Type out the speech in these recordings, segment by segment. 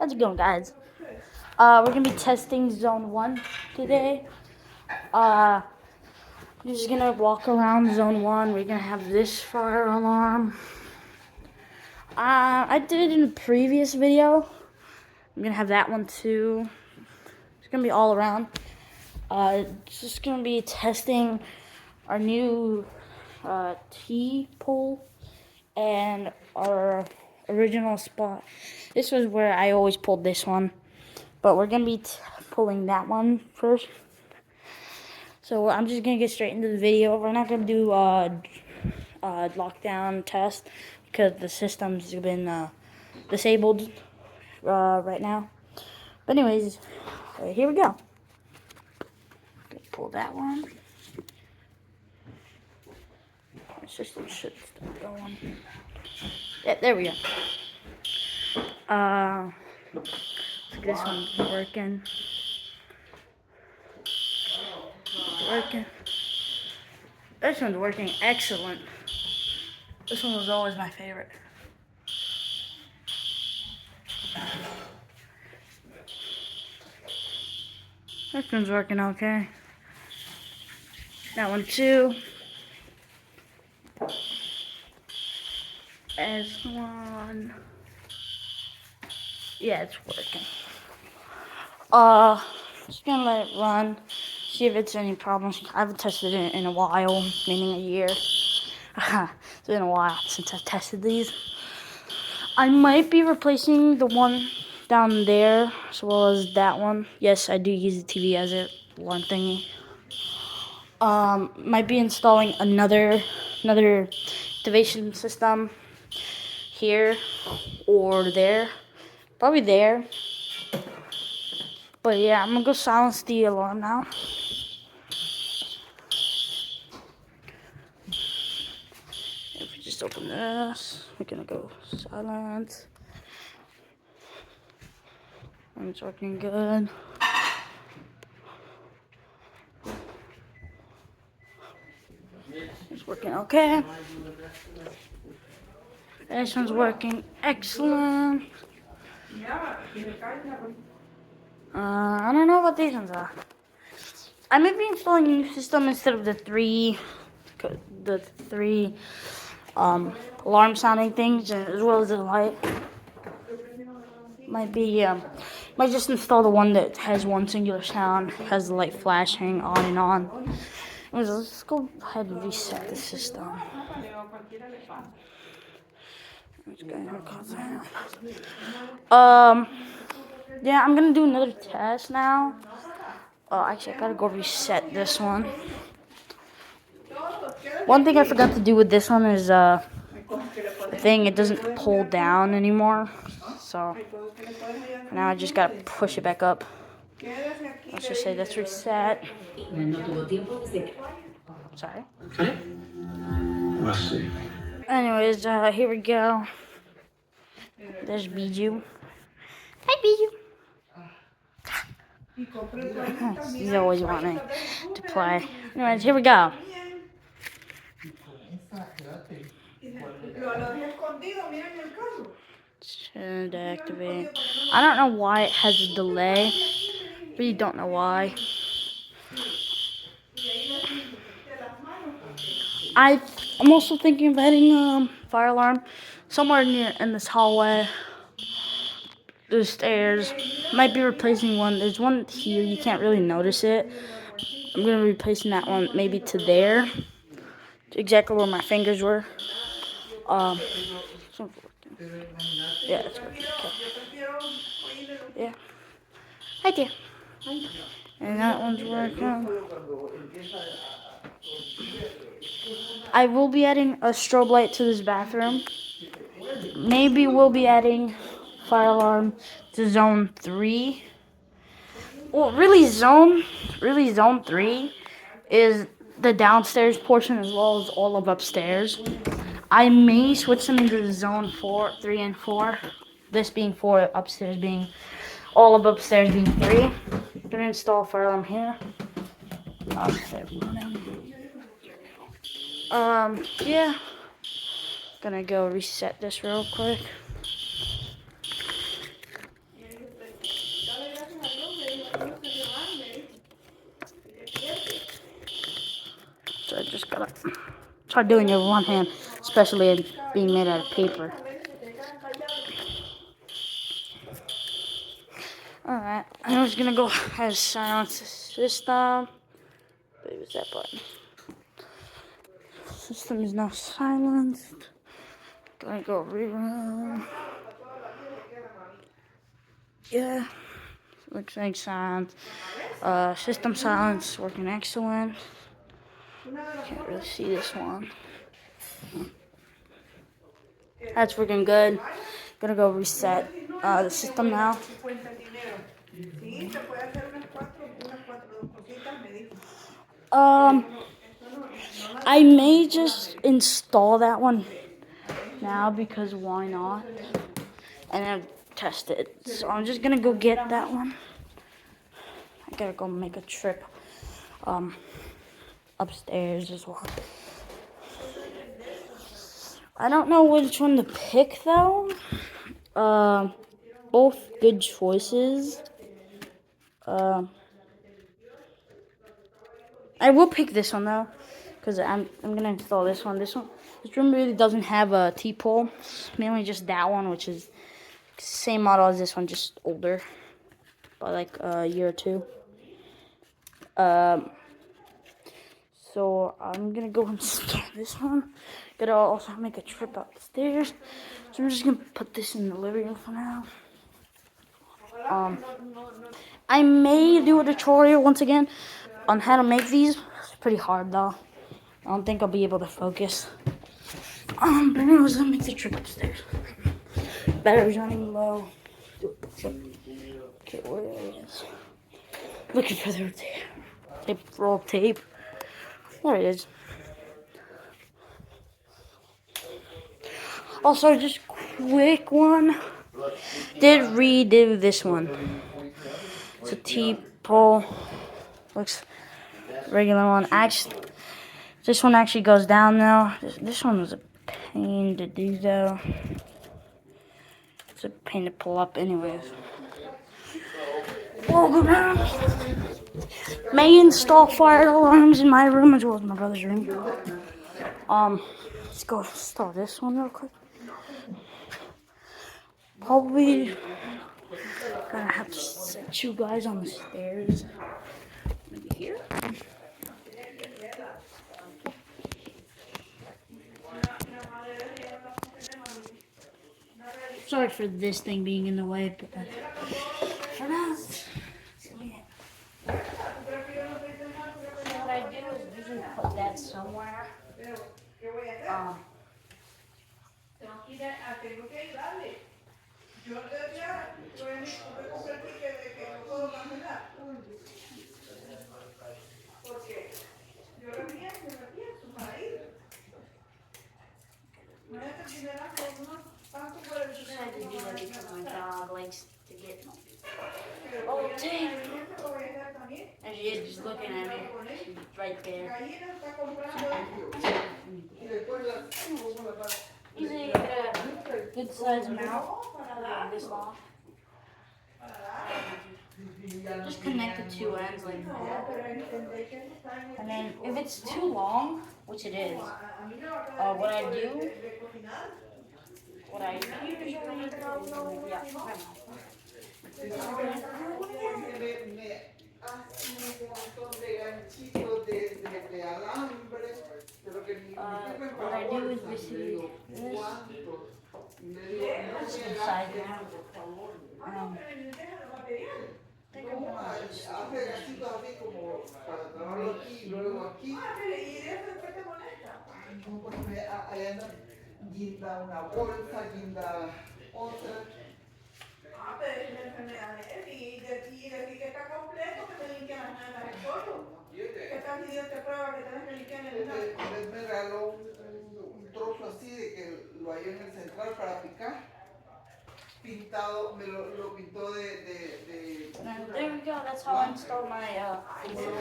How's it going, guys? We're gonna be testing Zone 1 today. We're just gonna walk around Zone 1. We're gonna have this fire alarm. I did it in a previous video. I'm gonna have that one too. It's gonna be all around. It's just gonna be testing our new T-pole and our original spot. This was where I always pulled this one, but we're gonna be pulling that one first. So I'm just gonna get straight into the video. We're not gonna do lockdown test because the system's been disabled right now. But anyways, here we go. Pull that one. The system should start going. Yeah, there we go. This one's working. This one's working excellent. This one was always my favorite. This one's working okay. That one too. There's one. Yeah, it's working. Just gonna let it run. See if it's any problems. I haven't tested it in a while, meaning a year. It's been a while since I've tested these. I might be replacing the one down there as well as that one. Yes, I do use the TV as a alarm thingy. Might be installing another activation system here or there. Probably there. But yeah, I'm gonna go silence the alarm now. If we just open this, we're gonna go silent. And it's working good. It's working okay. This one's working excellent. I don't know what these ones are. I may be installing a new system instead of the three alarm sounding things, as well as the light. Might just install the one that has one singular sound, has the light flashing on and on. Let's go ahead and reset the system. Yeah, I'm gonna do another test now. Actually, I gotta go reset this one. One thing I forgot to do with this one is the thing, it doesn't pull down anymore. So now I just gotta push it back up. Let's just say that's reset. Sorry. Anyways, here we go. There's Bijou. Hi, Bijou. He's always wanting to play. Anyways, here we go. Should activate. I don't know why it has a delay. Really don't know why. I'm also thinking of adding a fire alarm somewhere near in this hallway. The stairs. Might be replacing one. There's one here. You can't really notice it. I'm gonna be replacing that one maybe to there. Exactly where my fingers were. Yeah, it's working. Okay. Yeah. Right there. And that one's working. I will be adding a strobe light to this bathroom. Maybe we'll be adding fire alarm to zone 3. Well, really zone 3 is the downstairs portion as well as all of upstairs. I may switch them into zone 4, 3, and 4. This being 4, upstairs being all of upstairs being 3. I'm gonna install a fire alarm here. Yeah. Gonna go reset this real quick. shut up. It's hard doing it with one hand, especially it being made out of paper. Alright, I'm just gonna go ahead and silence the system. Wait, what's that button? System is now silenced. Gonna go rerun. Yeah, looks like silence. System silence working excellent. Can't really see this one. That's working good. Gonna go reset the system now. I may just install that one now because why not? And then test it. So I'm just gonna go get that one. I gotta go make a trip upstairs as well. I don't know which one to pick though. Both good choices. I will pick this one though, because I'm gonna install this one. This room really doesn't have a T-pole. It's mainly just that one, which is same model as this one, just older by like a year or two. So I'm gonna go install this one. Gotta also make a trip upstairs. So I'm just gonna put this in the living room for now. I may do a tutorial once again on how to make these. It's pretty hard though. I don't think I'll be able to focus. But anyways, let's make the trip upstairs. Battery's running low. Okay, where it is? Looking for the tape. Roll tape. There it is. Also, just quick one. Did redo this one. It's a T-pole. Looks regular one. Actually, this one actually goes down now. This one was a pain to do though. It's a pain to pull up anyways. We'll go down. May install fire alarms in my room as well as my brother's room. Let's go install this one real quick. Probably gonna have to set you guys on the stairs. Maybe here. Sorry for this thing being in the way, but for now, what I do is usually put that somewhere. I had to do that because my dog likes to get old tape. And she is just looking at me. She's right there. Usually you get a good sized mouth, this long. Just connect the two ends like that. And then if it's too long, which it is, what I usually what I do is basically this side now. Guinda una bolsa, guinda otra. Pero es una enfermedad y decir que está completo, que te limpian las nalgas del pollo. ¿Qué tal si Dios te prueba que tienes que limpiar el nalgas? Él me regaló un trozo así de que lo hallé en el central para picar. Pintado, me lo pintó de And there we go, that's how I installed my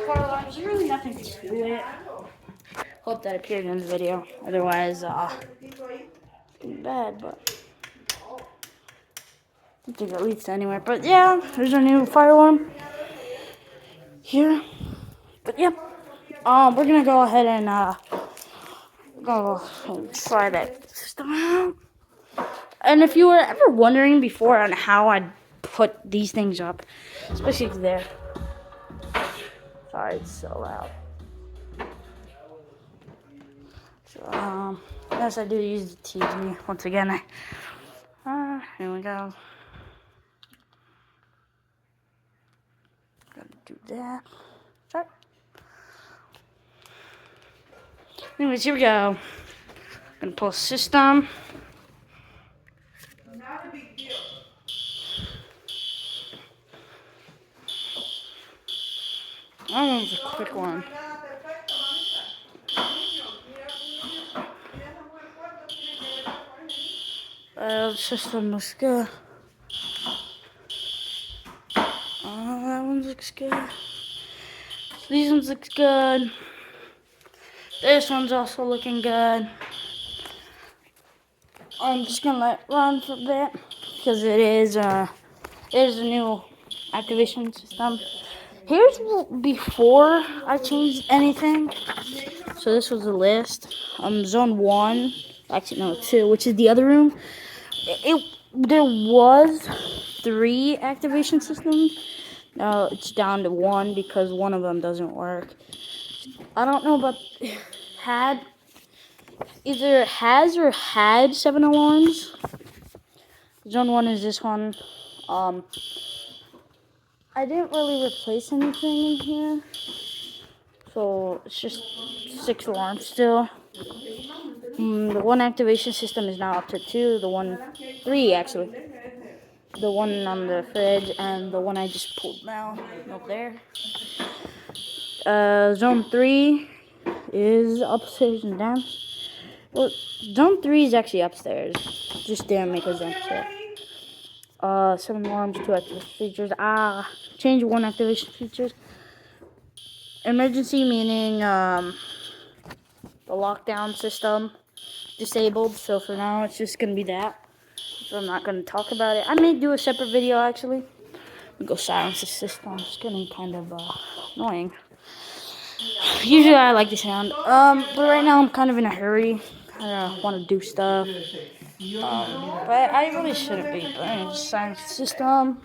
car alarm. There's really nothing to it. Hope that appeared in the video. Otherwise, it's bad, but I don't think it leads to anywhere. But yeah, there's our new fire alarm here. But yeah, we're gonna go ahead and go try that system out. And if you were ever wondering before on how I put these things up, especially there. Sorry, it's so loud. So, yes, I do use the TV once again. Here we go. Gotta do that. Sorry. Anyways, here we go. Gonna pull system. Not a big deal. That one's a quick one. Nada perfecto, mamita. Niño, mira, si esa mujer cuarto tiene que ver con él. The system looks good. That one looks good. These ones look good. This one's also looking good. I'm just gonna let it run for a bit because it is a new activation system. Here's before I changed anything. So this was the list. Zone 1, actually no 2, which is the other room. There was 3 activation systems. Now it's down to 1 because one of them doesn't work. I don't know about either has or had 7 alarms. Zone 1 is this one. I didn't really replace anything in here, so it's just 6 alarms still. The 1 activation system is now up to 2. 3 actually. The one on the fridge and the one I just pulled down up there. Zone 3 is upstairs and down. Well, Zone 3 is actually upstairs. Just didn't make a jump set. 7 alarms, 2 activation features. Change 1 activation features. Emergency meaning the lockdown system disabled. So for now, it's just gonna be that. So I'm not gonna talk about it. I may do a separate video actually. Go silence the system. It's getting kind of annoying. Usually I like the sound. But right now I'm kind of in a hurry. I want to do stuff. But I really shouldn't be. But anyway, just silence the system.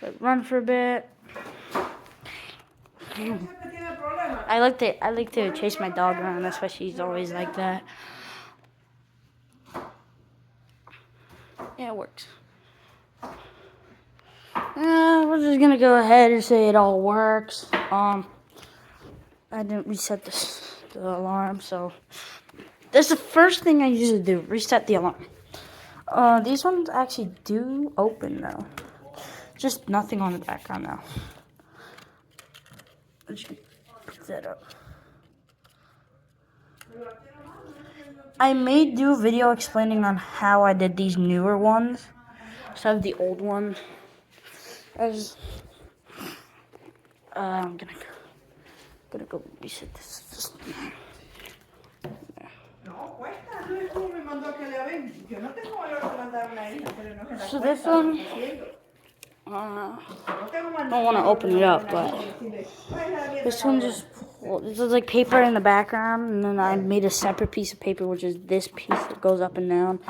Let it run for a bit. I like to chase my dog around. That's why she's always like that. Yeah, it works. We're just gonna go ahead and say it all works. I didn't reset the alarm, so that's the first thing I usually do. Reset the alarm. These ones actually do open though. Just nothing on the background now. Let's put that up. I may do a video explaining on how I did these newer ones. So I have the old one. I'm gonna go reset this. So this one, I don't want to open it up, but this one there's like paper in the background, and then I made a separate piece of paper, which is this piece that goes up and down.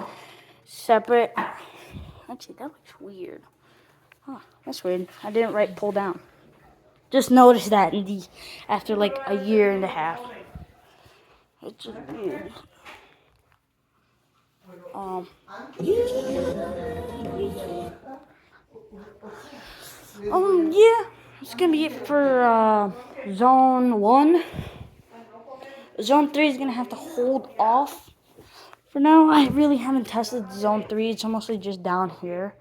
Separate. Actually, that looks weird. Huh, that's weird. I didn't write pull down. Just noticed that after like a year and a half. It's just weird. Yeah, it's gonna be it for Zone 1. Zone 3 is gonna have to hold off for now. I really haven't tested Zone 3. It's mostly just down here.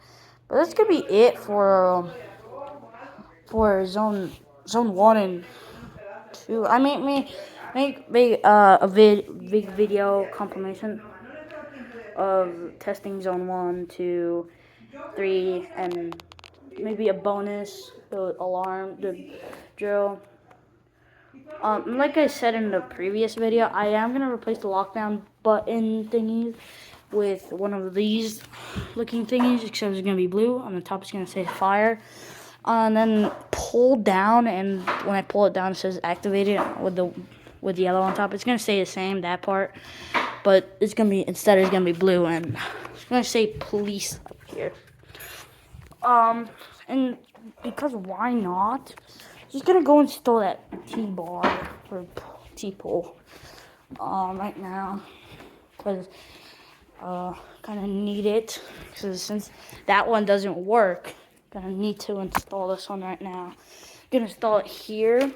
But that's gonna be it for Zone 1 and 2. I may make a big video compilation of testing Zone 1, 2, 3, and maybe a bonus, the alarm, the drill. Like I said in the previous video, I am gonna replace the lockdown button thingies with one of these looking thingies, except it's gonna be blue. On the top it's gonna say fire. And then pull down, and when I pull it down it says activated with with yellow on top. It's gonna stay the same, that part, but it's gonna be, instead it's gonna be blue, and it's gonna say police up here. And because why not? Just gonna go install that T-bar or T-pole right now, because kind of need it, because since that one doesn't work, gonna need to install this one right now. Gonna install it here.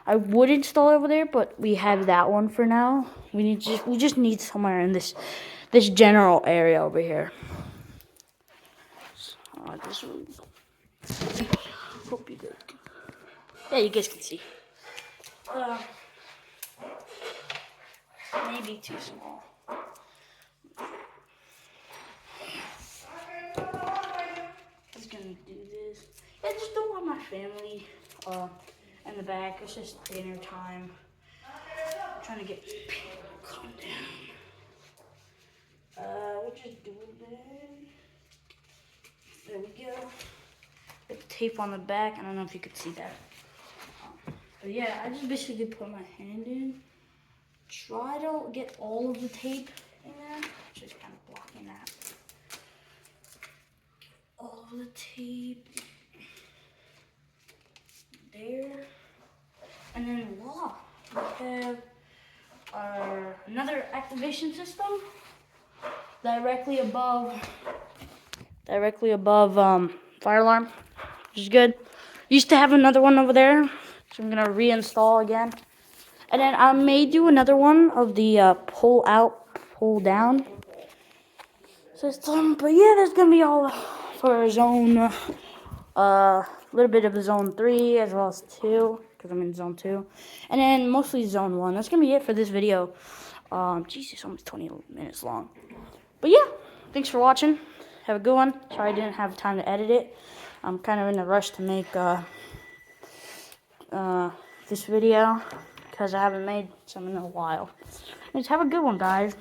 I would install it over there, but we have that one for now. We just need somewhere in this general area over here. This room. Hope you guys can. Yeah, you guys can see. Maybe too small. Just gonna do this. Yeah, just don't want my family in the back. It's just dinner time. I'm trying to get people to calm down. We'll just do that. There we go. Put the tape on the back. I don't know if you could see that. But yeah, I just basically put my hand in. Try to get all of the tape in there. Just kind of blocking that. All of the tape. There. And then voila. We have our another activation system directly above fire alarm, which is good. Used to have another one over there, so I'm gonna reinstall again. And then I may do another one of the pull out, pull down system. But yeah, there's gonna be all for zone, little bit of zone 3 as well as 2, because I'm in zone 2, and then mostly zone 1. That's gonna be it for this video. Jesus, almost 20 minutes long. But yeah, thanks for watching. Have a good one. Sorry I didn't have time to edit it. I'm kind of in a rush to make this video because I haven't made some in a while. Just have a good one, guys.